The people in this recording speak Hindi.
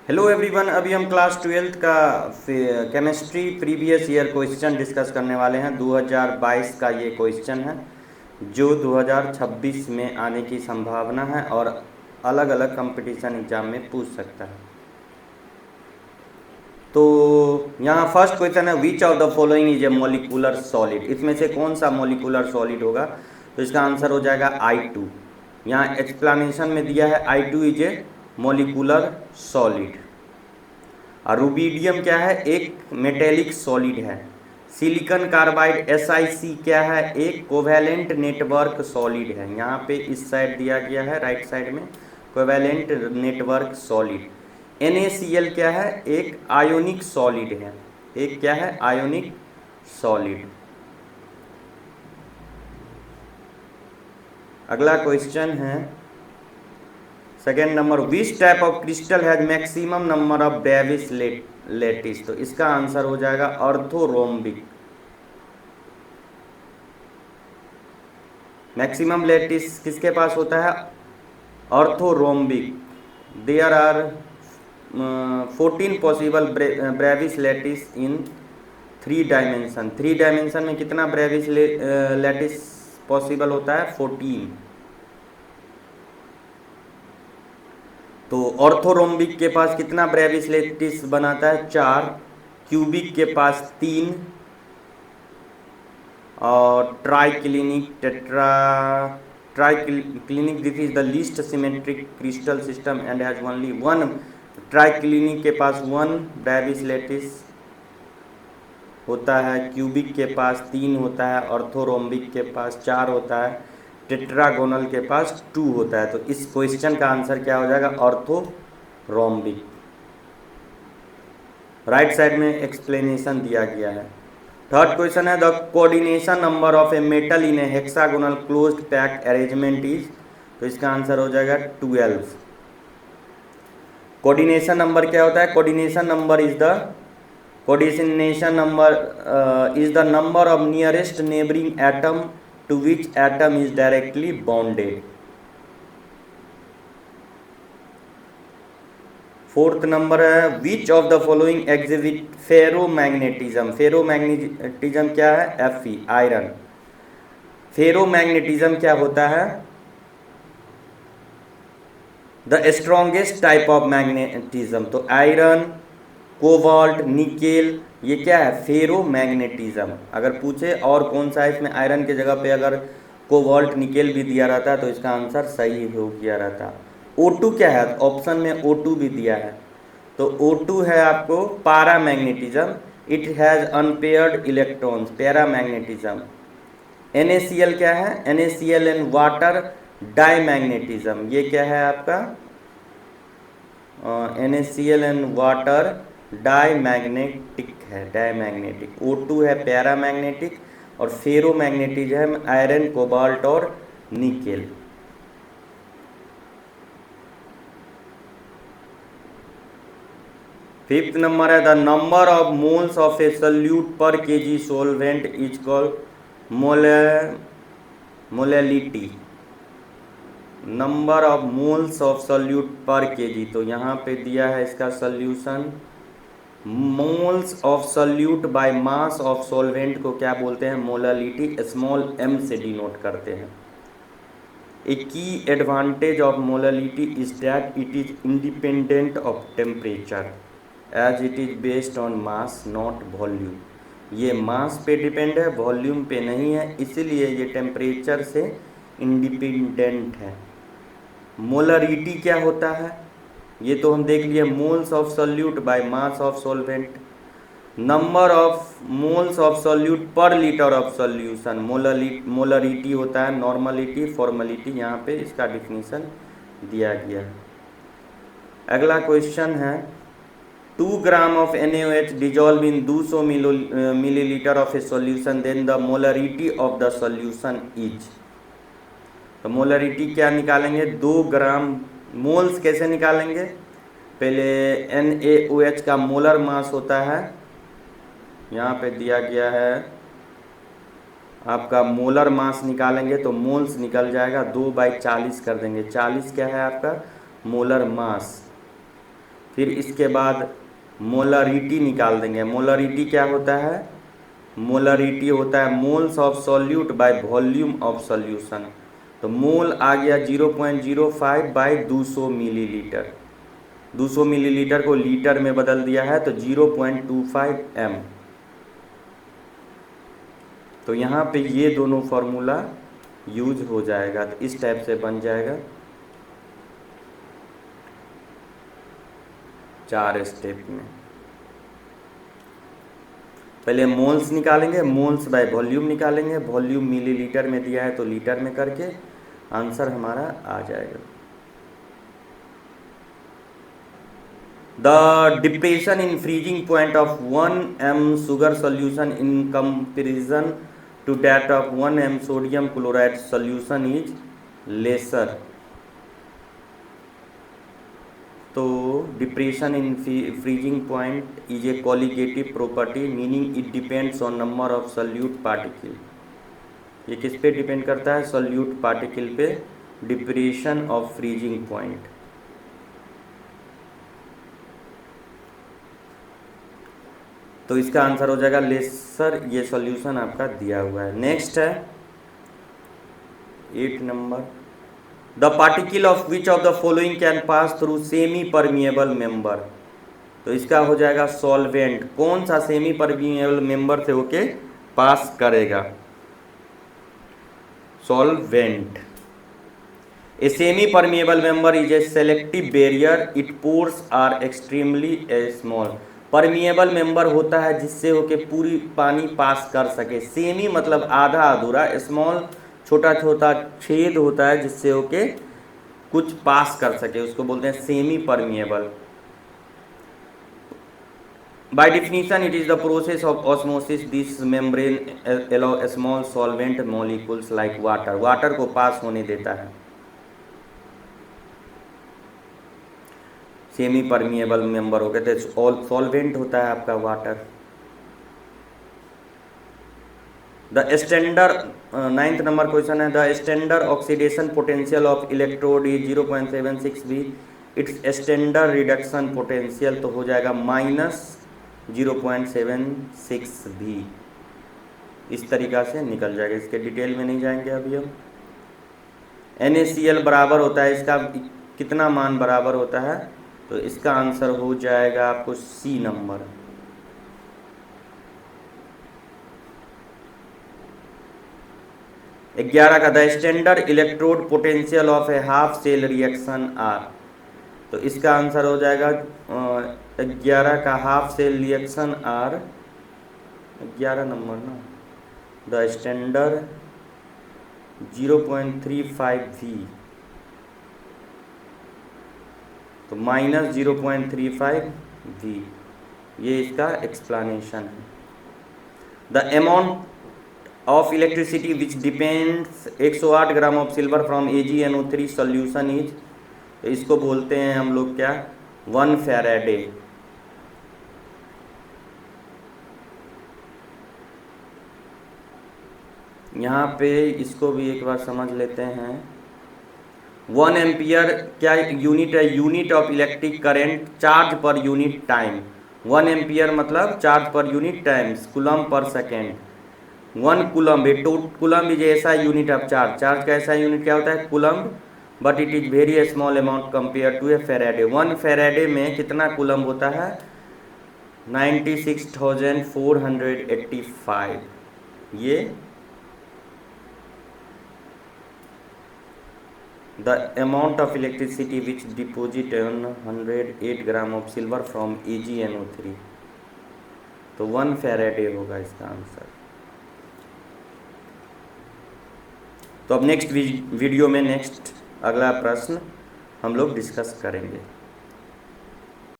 हेलो एवरीवन, अभी हम क्लास 12th का chemistry previous year question discuss करने वाले हैं। 2022 का ये क्वेश्चन है जो 2026 में आने की संभावना है और अलग अलग कंपटीशन एग्जाम में पूछ सकता है। तो यहाँ फर्स्ट क्वेश्चन है, which of the following is a molecular solid. इसमें से कौन सा मॉलिक्यूलर सॉलिड होगा? तो इसका आंसर हो जाएगा I2। यहाँ एक्सप्लेनेशन में दिया है I2 is a molecular solid. और रुबीडियम क्या है? एक मेटेलिक सॉलिड है। सिलिकॉन कार्बाइड SiC क्या है? एक कोवैलेंट नेटवर्क सॉलिड है। यहाँ पे इस साइड दिया गया है, राइट साइड में कोवैलेंट नेटवर्क सॉलिड। NaCl क्या है? एक आयोनिक सॉलिड है। एक क्या है? Ionic solid. अगला क्वेश्चन है second number, which type of crystal has maximum number of Brevis lattice. तो इसका आंसर हो जाएगा ऑर्थोरोम्बिक। मैक्सिमम लैटिस किसके पास होता है? Orthorhombic. There are 14 possible Bravais lattice in 3 dimension. 3 dimension में कितना ब्रेविस लैटिस पॉसिबल होता है? 14। तो ऑर्थोरोम्बिक के पास कितना ब्रेविस लैटिस बनाता है? 4। क्यूबिक के पास 3 और triclinic this is the least symmetric crystal system and has only 1। Triclinic के पास 1 ब्रेविस लैटिस होता है, क्यूबिक के पास 3 होता है, ऑर्थोरोम्बिक के पास 4 होता है, टेट्रागोनल के पास 2 होता है। तो इस क्वेश्चन का आंसर क्या हो जाएगा? ऑर्थोरोम्बिक। राइट साइड में एक्सप्लेनेशन दिया गया है। थर्ड क्वेश्चन है, the coordination number of a metal in A hexagonal closed pack arrangement is. तो इसका आंसर हो जाएगा 12। कोऑर्डिनेशन नंबर क्या होता है? Coordination number is the number of nearest neighbouring atom to which atom is directly bonded. Fourth number है, which of the following exhibit ferromagnetism. Ferromagnetism क्या है? Fe, iron. फेरोमैग्नेटिज्म क्या होता है? The strongest type of magnetism. तो आयरन, कोबाल्ट, निकेल, ये क्या है? फेरोमैग्नेटिज्म। अगर पूछे और कौन सा है इसमें आयरन के जगह पे अगर कोबाल्ट निकेल भी दिया रहता तो इसका आंसर सही हो गया रहता। O2 क्या है? ऑप्शन में O2 भी दिया है। तो O2 है आपको paramagnetism. It has unpaired electrons, paramagnetism. NaCl क्या है? NaCl and water diamagnetism. ये क्या है आपका? NaCl एंड वाटर डाईमैग्नेटिक है, डाईमैग्नेटिक। O2 है पैरामैग्नेटिक और फेरोमैग्नेटिज्म आयरन, कोबाल्ट और निकेल। फिफ्थ नंबर है, the number of moles of a solute per kg solvent is called molality. Number of moles of solute per kg। तो यहाँ पे दिया है इसका solution. Moles of solute by mass of solvent को क्या बोलते हैं? मोलैलिटी, स्मॉल m से डिनोट करते हैं। A key advantage of molality is that it is independent of temperature as it is based on mass not volume. ये मास पे डिपेंड है, वॉल्यूम पे नहीं है, इसीलिए ये टेम्परेचर से इंडिपेंडेंट है। मोलरिटी क्या होता है? ये तो हम देख लिए, moles of solute by mass of solvent. Number of moles of solute पर लीटर ऑफ सॉल्यूशन। मोलरिटी होता है नॉर्मलिटी, फॉर्मलिटी। यहाँ पे इसका डिफिनीशन दिया गया है। अगला क्वेश्चन है, 2 gram of NaOH dissolve in 200 millilitre of a solution, then the molarity of the solution is. तो मोलरिटी क्या निकालेंगे? 2 ग्राम। मोल्स कैसे निकालेंगे? पहले NaOH का मोलर मास होता है, यहाँ पे दिया गया है आपका मोलर मास निकालेंगे तो मोल्स निकल जाएगा, 2/40 कर देंगे। 40 क्या है आपका? Molar mass. फिर इसके बाद मोलरिटी निकाल देंगे। मोलरिटी क्या होता है? मोलरिटी होता है moles of solute by volume of solution. तो मोल आ गया 0.05 बाई 200 मिलीलीटर। 200 मिलीलीटर को लीटर में बदल दिया है तो 0.25 m। तो यहाँ पे ये दोनों फार्मूला यूज हो जाएगा। तो इस टाइप से बन जाएगा 4 स्टेप में। पहले मोल्स निकालेंगे, मोल्स बाय वॉल्यूम निकालेंगे, वॉल्यूम मिलीलीटर में दिया है तो लीटर में करके आंसर हमारा आ जाएगा। The depression in freezing point of 1 m sugar solution in comparison to that of 1 m sodium chloride solution is lesser। तो depression in freezing point is a colligative property meaning it depends on number of solute particle. ये किस पे डिपेंड करता है? सॉल्यूट पार्टिकल पे, डिप्रेशन ऑफ फ्रीजिंग पॉइंट। तो इसका आंसर हो जाएगा लेसर। ये सॉल्यूशन आपका दिया हुआ है। नेक्स्ट है 8 number, the particle of which of the following can pass through semi permeable member. तो इसका हो जाएगा सॉल्वेंट। कौन सा सेमी परमिएबल मेंबर से होके पास करेगा? Solvent. A semi permeable member is a selective barrier, it pores are extremely small. Permeable member होता है जिससे होके पूरी पानी पास कर सके। सेमी मतलब आधा अधूरा, स्मॉल छोटा छोटा छेद होता है जिससे होके कुछ पास कर सके, उसको बोलते हैं semi permeable. By definition it is the process of osmosis this membrane allow small solvent molecules like water. Water को पास होने देता है। सेमी परमिएबल मेंबर हो गए थे। ऑल सॉल्वेंट होता है आपका water. The standard 9th number question है, the standard oxidation potential of electrode is 0.76 V. It's standard reduction potential तो हो जाएगा -0.76 भी। इस तरीक़ा से निकल जाएगा। इसके डिटेल में नहीं जाएंगे अभी हम। NaCl बराबर होता है, इसका कितना मान बराबर होता है? तो इसका आंसर हो जाएगा आपको C नंबर। ग्यारह का the standard electrode potential of a half cell reaction are. तो इसका आंसर हो जाएगा 11 का half cell reaction are 11 number ना। द स्टैंडर्ड 0.35 V तो -0.35 V। ये इसका एक्सप्लेनेशन है। The amount of electricity which depends 108 gram of silver from AgNO3 solution is. तो इसको बोलते हैं हम लोग क्या? 1 फैराडे। यहाँ पे इसको भी एक बार समझ लेते हैं। 1 एम्पियर क्या यूनिट है? Unit of electric current charge per unit time. 1 ampere मतलब charge per unit times coulomb per second. 1 coulomb coulomb is SI unit of charge. Charge का ऐसा यूनिट क्या होता है? Coulomb, but it is very small amount compare to a Faraday. 1 Faraday में कितना कूलम होता है? 96,485। ये the amount of electricity which deposit 108 gram of silver from AgNO3। तो 1 फेराडे होगा इसका आंसर। तो अब नेक्स्ट वीडियो में नेक्स्ट अगला प्रश्न हम लोग डिस्कस करेंगे।